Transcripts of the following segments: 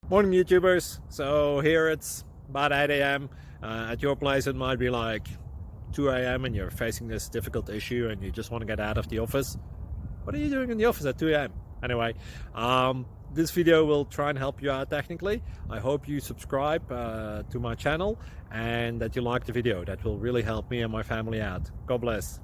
Morning YouTubers. So here it's about 8 a.m. At your place it might be like 2 a.m. and you're facing this difficult issue and you just want to get out of the office. What are you doing in the office at 2 a.m.? Anyway, this video will try and help you out technically. I hope you subscribe to my channel and that you like the video. That will really help me and my family out. God bless.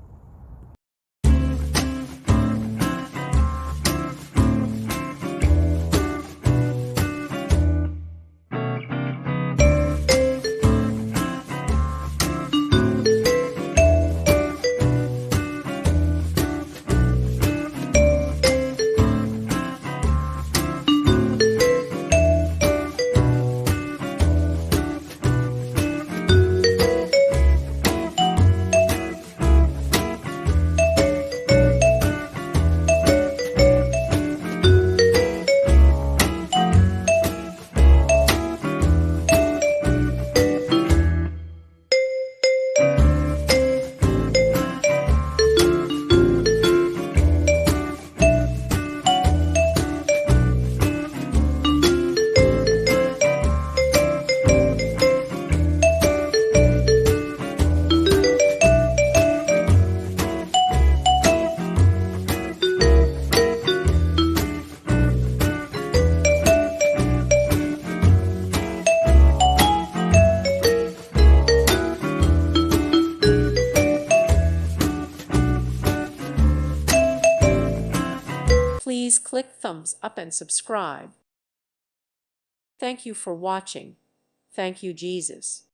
Please click thumbs up and subscribe. Thank you for watching. Thank you, Jesus.